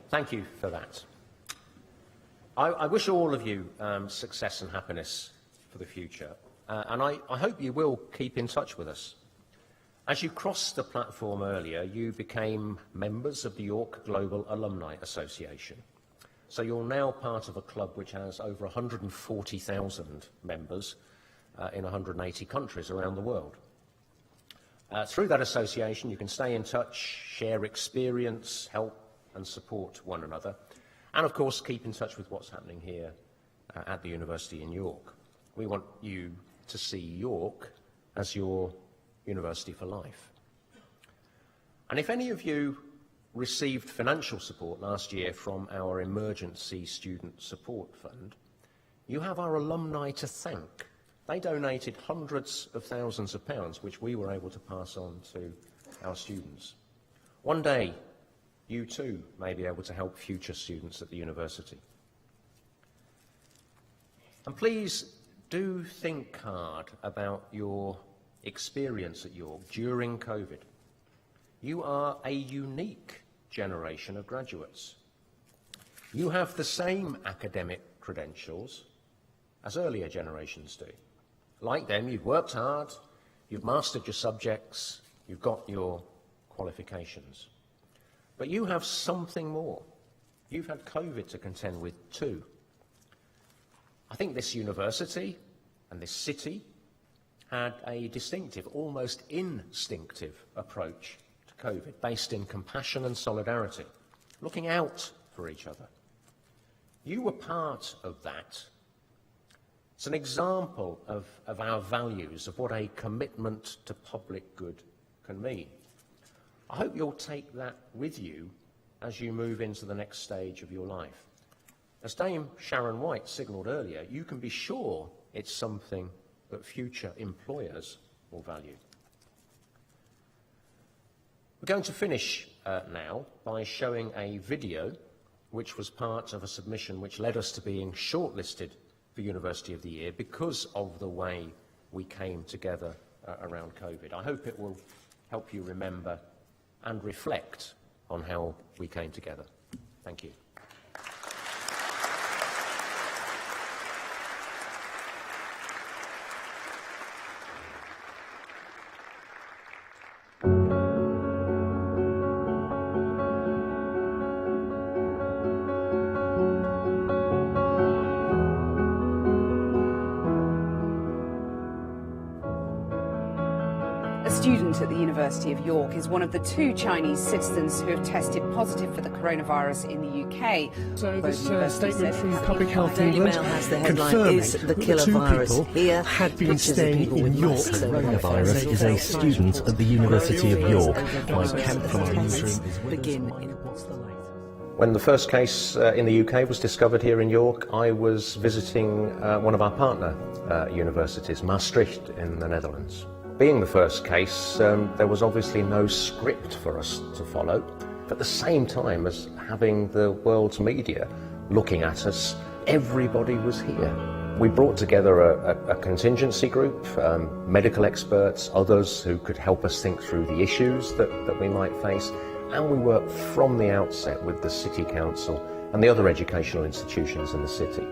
Thank you for that. I wish all of you success and happiness for the future, and I hope you will keep in touch with us. As you crossed the platform earlier, you became members of the York Global Alumni Association. So you're now part of a club which has over 140,000 members in 180 countries around the world. Through that association, you can stay in touch, share experience, help and support one another, and of course keep in touch with what's happening here at the University in York. We want you to see York as your university for life. And if any of you received financial support last year from our Emergency Student Support Fund, you have our alumni to thank. They donated hundreds of thousands of pounds, which we were able to pass on to our students. One day, you too may be able to help future students at the university. And please do think hard about your experience at York during COVID. You are a unique generation of graduates. You have the same academic credentials as earlier generations do. Like them, you've worked hard, you've mastered your subjects, you've got your qualifications. But you have something more. You've had COVID to contend with too. I think this university and this city had a distinctive, almost instinctive approach to COVID, based in compassion and solidarity, looking out for each other. You were part of that, It's an example of our values, of what a commitment to public good can mean. I hope you'll take that with you as you move into the next stage of your life. As Dame Sharon White signalled earlier, you can be sure it's something that future employers will value. We're going to finish now by showing a video which was part of a submission which led us to being shortlisted for University of the Year because of the way we came together around COVID. I hope it will help you remember and reflect on how we came together. Thank you.
A student at the University of York is one of the 2 Chinese citizens who have tested positive for the coronavirus in the UK.
So this statement from Public Health England confirming
the killer virus here
had been staying in York.
Coronavirus is a student at the University of York. My Kemp from our newsroom
begin.
When the first case in the UK was discovered here in York, I was visiting one of our partner universities, Maastricht in the Netherlands. Being the first case, there was obviously no script for us to follow. At the same time as having the world's media looking at us, everybody was here. We brought together a contingency group, medical experts, others who could help us think through the issues that we might face, and we worked from the outset with the City Council and the other educational institutions in the city.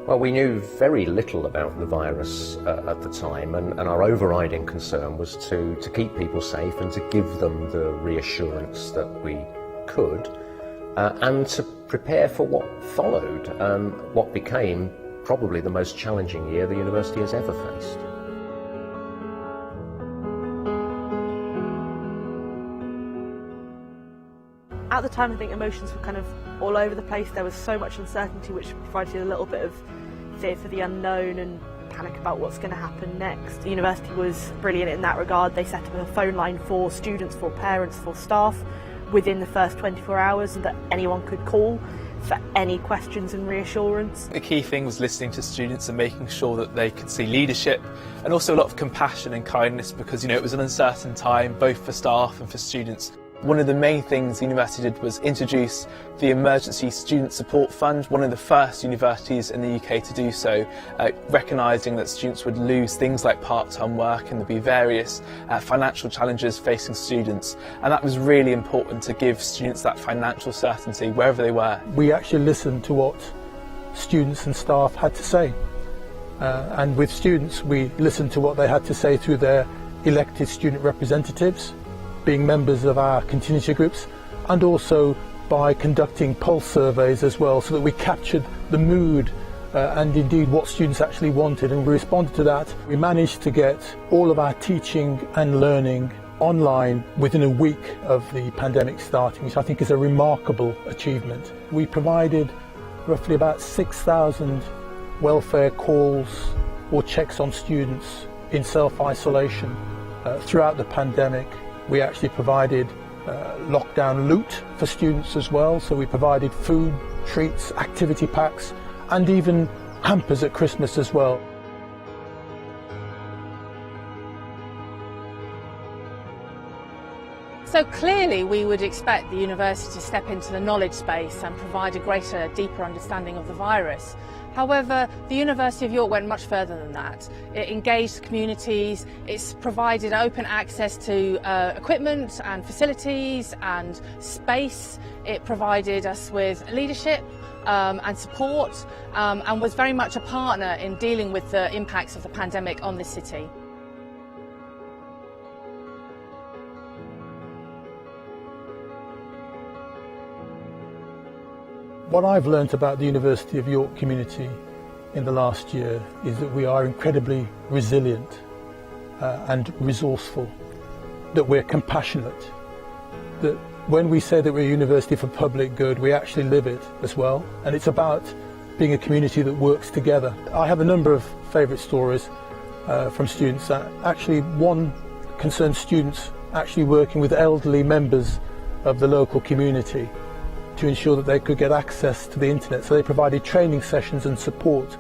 Well, we knew very little about the virus at the time, and our overriding concern was to keep people safe and to give them the reassurance that we could, and to prepare for what followed, what became probably the most challenging year the university has ever faced.
At the time, I think emotions were kind of all over the place. There was so much uncertainty, which provided a little bit of fear for the unknown and panic about what's going to happen next. The university was brilliant in that regard. They set up a phone line for students, for parents, for staff within the first 24 hours that anyone could call for any questions and reassurance.
The key thing was listening to students and making sure that they could see leadership and also a lot of compassion and kindness because, it was an uncertain time both for staff and for students. One of the main things the university did was introduce the Emergency Student Support Fund, one of the first universities in the UK to do so, recognising that students would lose things like part-time work and there'd be various financial challenges facing students, and that was really important to give students that financial certainty wherever they were.
We actually listened to what students and staff had to say, and with students we listened to what they had to say through their elected student representatives, being members of our contingency groups, and also by conducting pulse surveys as well, so that we captured the mood and indeed what students actually wanted, and we responded to that. We managed to get all of our teaching and learning online within a week of the pandemic starting, which I think is a remarkable achievement. We provided roughly about 6,000 welfare calls or checks on students in self-isolation throughout the pandemic. We actually provided lockdown loot for students as well, so we provided food, treats, activity packs, and even hampers at Christmas as well.
So clearly we would expect the university to step into the knowledge space and provide a greater, deeper understanding of the virus. However, the University of York went much further than that. It engaged communities, it's provided open access to equipment and facilities and space. It provided us with leadership and support and was very much a partner in dealing with the impacts of the pandemic on this city.
What I've learnt about the University of York community in the last year is that we are incredibly resilient and resourceful, that we're compassionate, that when we say that we're a university for public good, we actually live it as well. And it's about being a community that works together. I have a number of favourite stories from students. Actually, one concerns students actually working with elderly members of the local community to ensure that they could get access to the internet. So they provided training sessions and support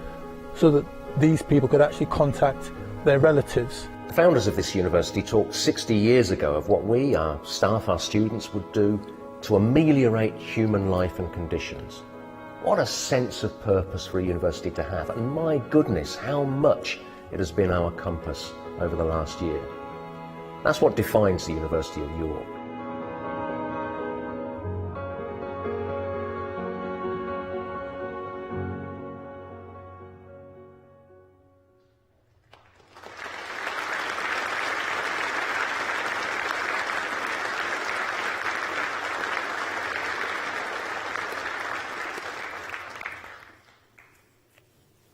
so that these people could actually contact their relatives.
The founders of this university talked 60 years ago of what we, our staff, our students, would do to ameliorate human life and conditions. What a sense of purpose for a university to have, and my goodness, how much it has been our compass over the last year. That's what defines the University of York.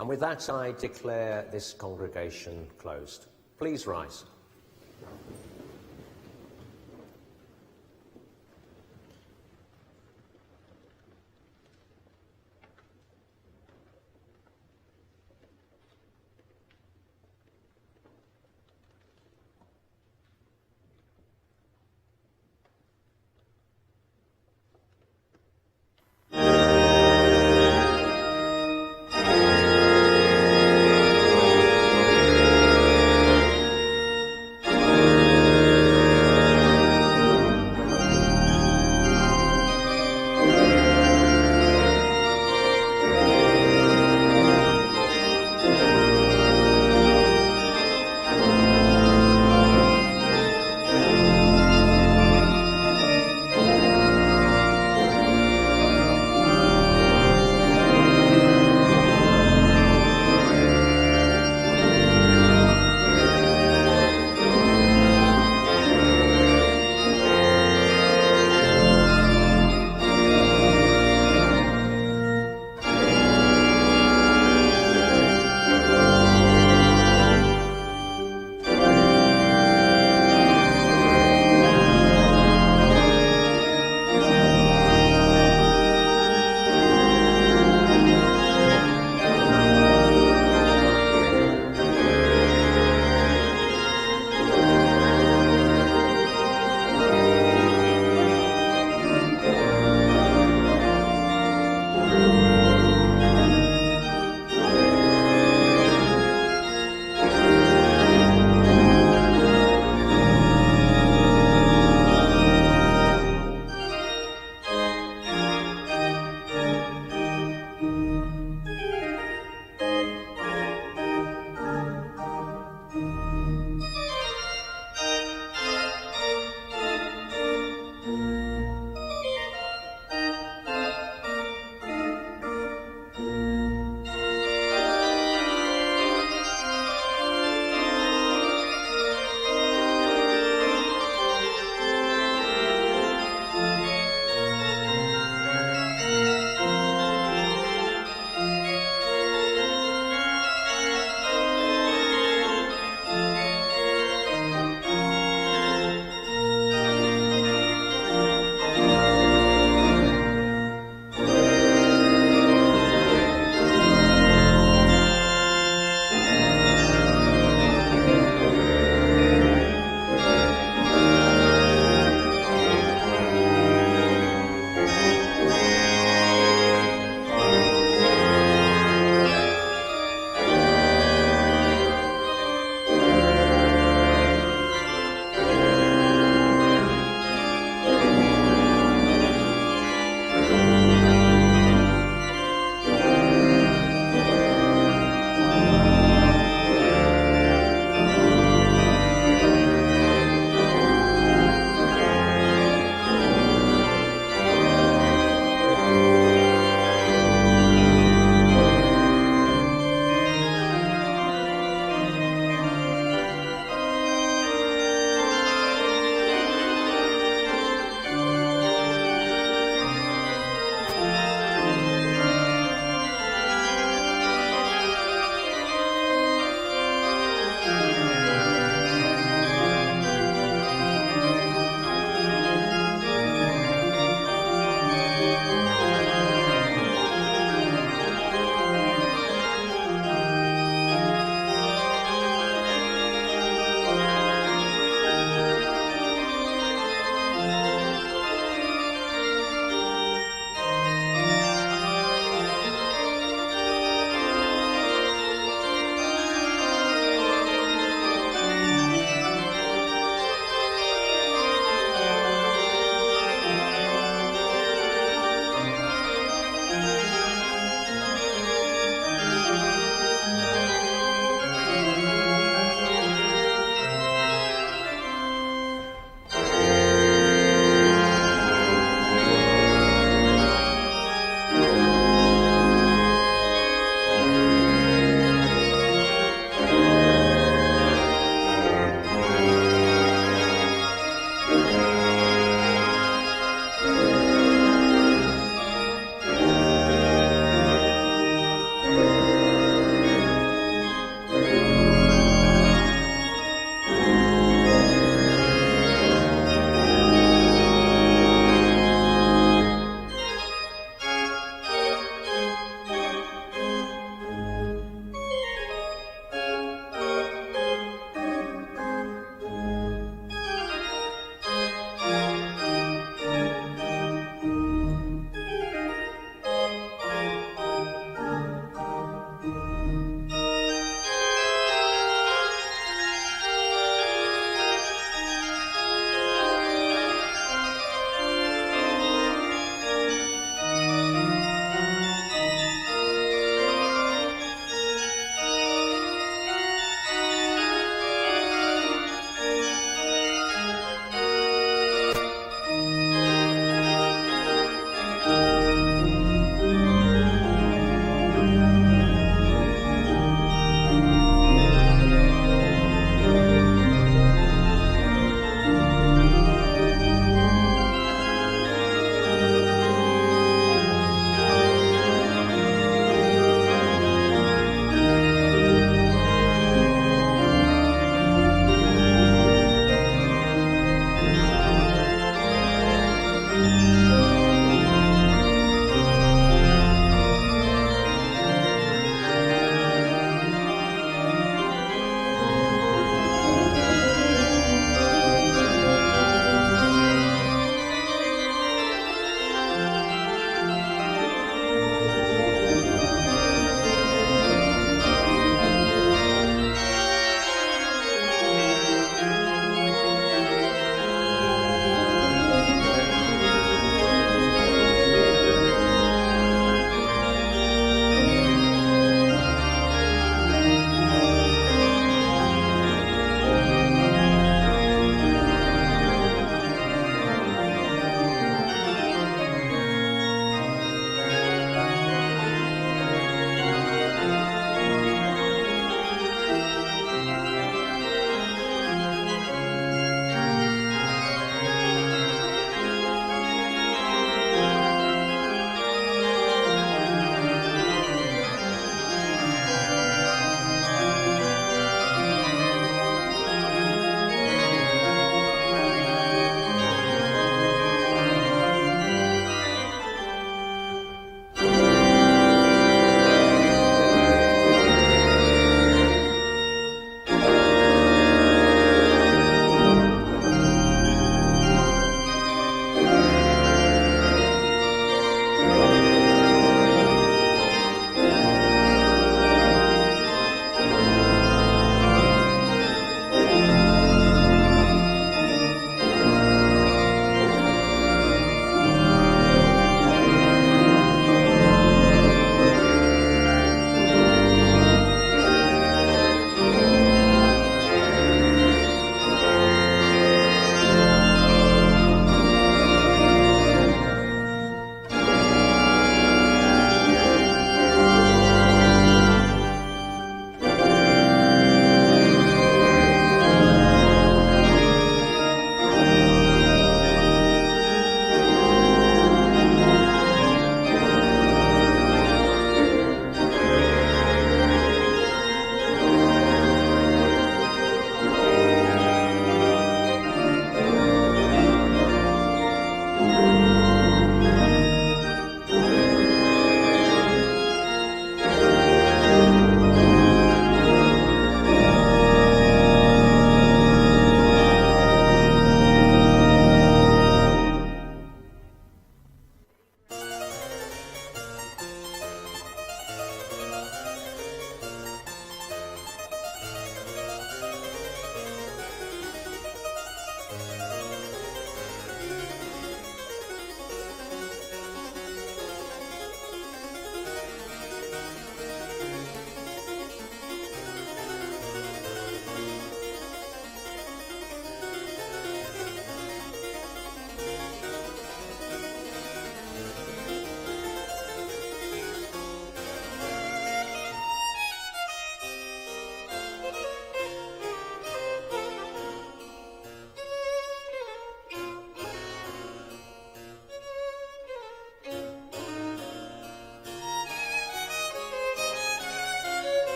And with that, I declare this congregation closed. Please rise.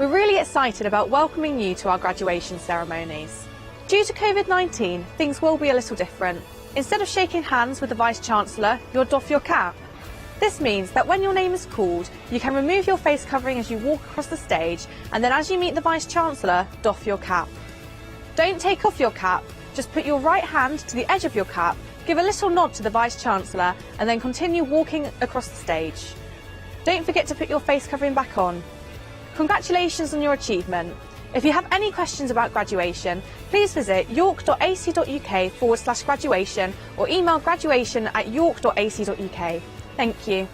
We're really excited about welcoming you to our graduation ceremonies. Due to COVID-19, things will be a little different. Instead of shaking hands with the Vice-Chancellor, you'll doff your cap. This means that when your name is called, you can remove your face covering as you walk across the stage, and then as you meet the Vice-Chancellor, doff your cap. Don't take off your cap, just put your right hand to the edge of your cap, give a little nod to the Vice-Chancellor, and then continue walking across the stage. Don't forget to put your face covering back on. Congratulations on your achievement. If you have any questions about graduation, please visit york.ac.uk/graduation or email graduation@york.ac.uk. Thank you.